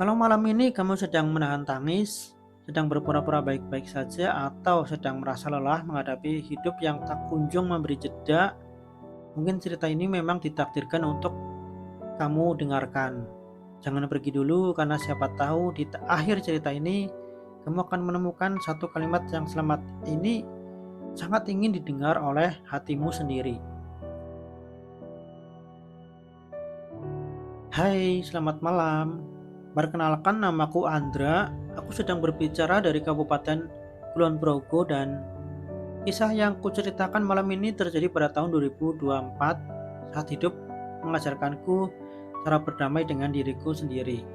Kalau malam ini kamu sedang menahan tangis, sedang berpura-pura baik-baik saja, atau sedang merasa lelah menghadapi hidup yang tak kunjung memberi jeda, mungkin cerita ini memang ditakdirkan untuk kamu dengarkan. Jangan pergi dulu karena siapa tahu di akhir cerita ini kamu akan menemukan satu kalimat yang selamat ini sangat ingin didengar oleh hatimu sendiri. Hai, selamat malam. Perkenalkan, namaku Andra. Aku sedang berbicara dari Kabupaten Kulon Progo dan kisah yang kuceritakan malam ini terjadi pada tahun 2024 saat hidup mengajarkanku cara berdamai dengan diriku sendiri.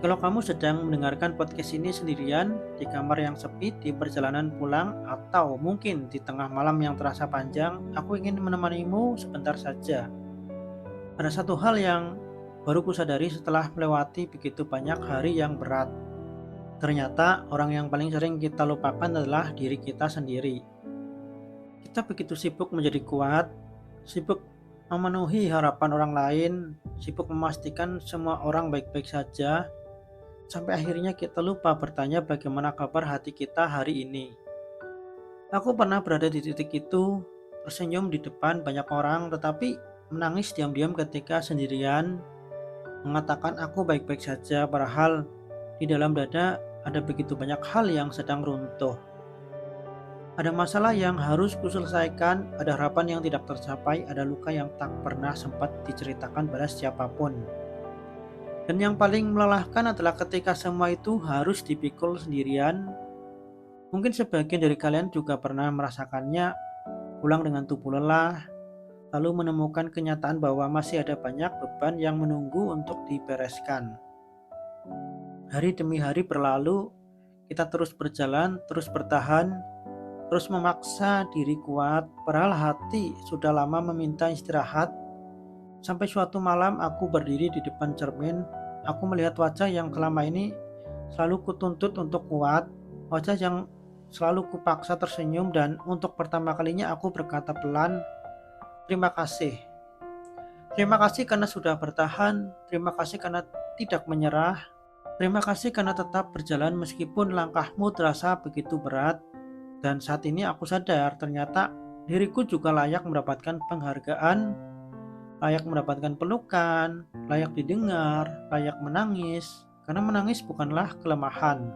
Kalau kamu sedang mendengarkan podcast ini sendirian di kamar yang sepi, di perjalanan pulang, atau mungkin di tengah malam yang terasa panjang, aku ingin menemanimu sebentar saja. Ada satu hal yang baru kusadari setelah melewati begitu banyak hari yang berat. Ternyata orang yang paling sering kita lupakan adalah diri kita sendiri. Kita begitu sibuk menjadi kuat, sibuk memenuhi harapan orang lain, sibuk memastikan semua orang baik-baik saja, sampai akhirnya kita lupa bertanya bagaimana kabar hati kita hari ini. Aku pernah berada di titik itu, tersenyum di depan banyak orang, tetapi menangis diam-diam ketika sendirian, mengatakan aku baik-baik saja, padahal di dalam dada ada begitu banyak hal yang sedang runtuh. Ada masalah yang harus kuselesaikan, ada harapan yang tidak tercapai, ada luka yang tak pernah sempat diceritakan pada siapapun. Dan yang paling melelahkan adalah ketika semua itu harus dipikul sendirian. Mungkin sebagian dari kalian juga pernah merasakannya, pulang dengan tubuh lelah, lalu menemukan kenyataan bahwa masih ada banyak beban yang menunggu untuk dibereskan. Hari demi hari berlalu, kita terus berjalan, terus bertahan, terus memaksa diri kuat, padahal hati sudah lama meminta istirahat. Sampai suatu malam aku berdiri di depan cermin, aku melihat wajah yang selama ini selalu kutuntut untuk kuat, wajah yang selalu kupaksa tersenyum, dan untuk pertama kalinya aku berkata pelan, terima kasih. Terima kasih karena sudah bertahan, terima kasih karena tidak menyerah, terima kasih karena tetap berjalan meskipun langkahmu terasa begitu berat. Dan saat ini aku sadar ternyata diriku juga layak mendapatkan penghargaan, layak mendapatkan pelukan, layak didengar, layak menangis. Karena menangis bukanlah kelemahan.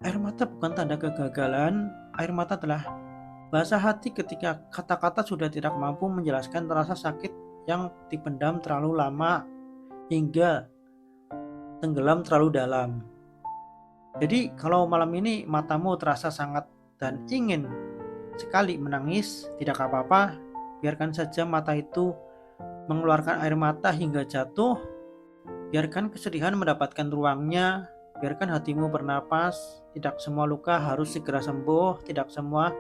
Air mata bukan tanda kegagalan, air mata adalah bahasa hati ketika kata-kata sudah tidak mampu menjelaskan rasa sakit yang dipendam terlalu lama hingga tenggelam terlalu dalam. Jadi kalau malam ini matamu terasa sangat dan ingin sekali menangis, tidak apa-apa, biarkan saja mata itu mengeluarkan air mata hingga jatuh, biarkan kesedihan mendapatkan ruangnya, biarkan hatimu bernapas, tidak semua luka harus segera sembuh, tidak semua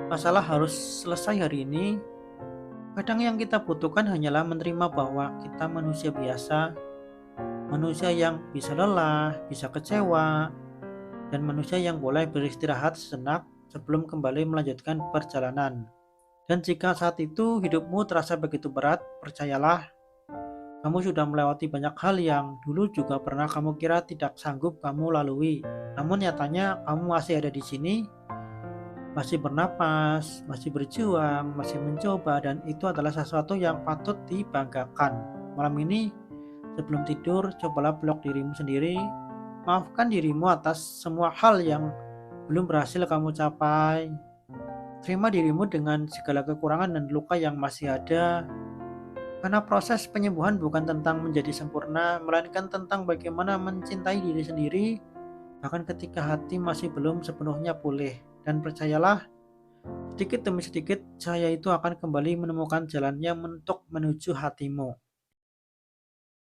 masalah harus selesai hari ini. Kadang yang kita butuhkan hanyalah menerima bahwa kita manusia biasa, manusia yang bisa lelah, bisa kecewa, dan manusia yang boleh beristirahat sejenak sebelum kembali melanjutkan perjalanan. Dan jika saat itu hidupmu terasa begitu berat, percayalah, kamu sudah melewati banyak hal yang dulu juga pernah kamu kira tidak sanggup kamu lalui. Namun nyatanya kamu masih ada di sini, masih bernapas, masih berjuang, masih mencoba, dan itu adalah sesuatu yang patut dibanggakan. Malam ini, sebelum tidur, cobalah peluk dirimu sendiri. Maafkan dirimu atas semua hal yang belum berhasil kamu capai. Terima dirimu dengan segala kekurangan dan luka yang masih ada. Karena proses penyembuhan bukan tentang menjadi sempurna, melainkan tentang bagaimana mencintai diri sendiri, bahkan ketika hati masih belum sepenuhnya pulih. Dan percayalah, sedikit demi sedikit cahaya itu akan kembali menemukan jalannya untuk menuju hatimu.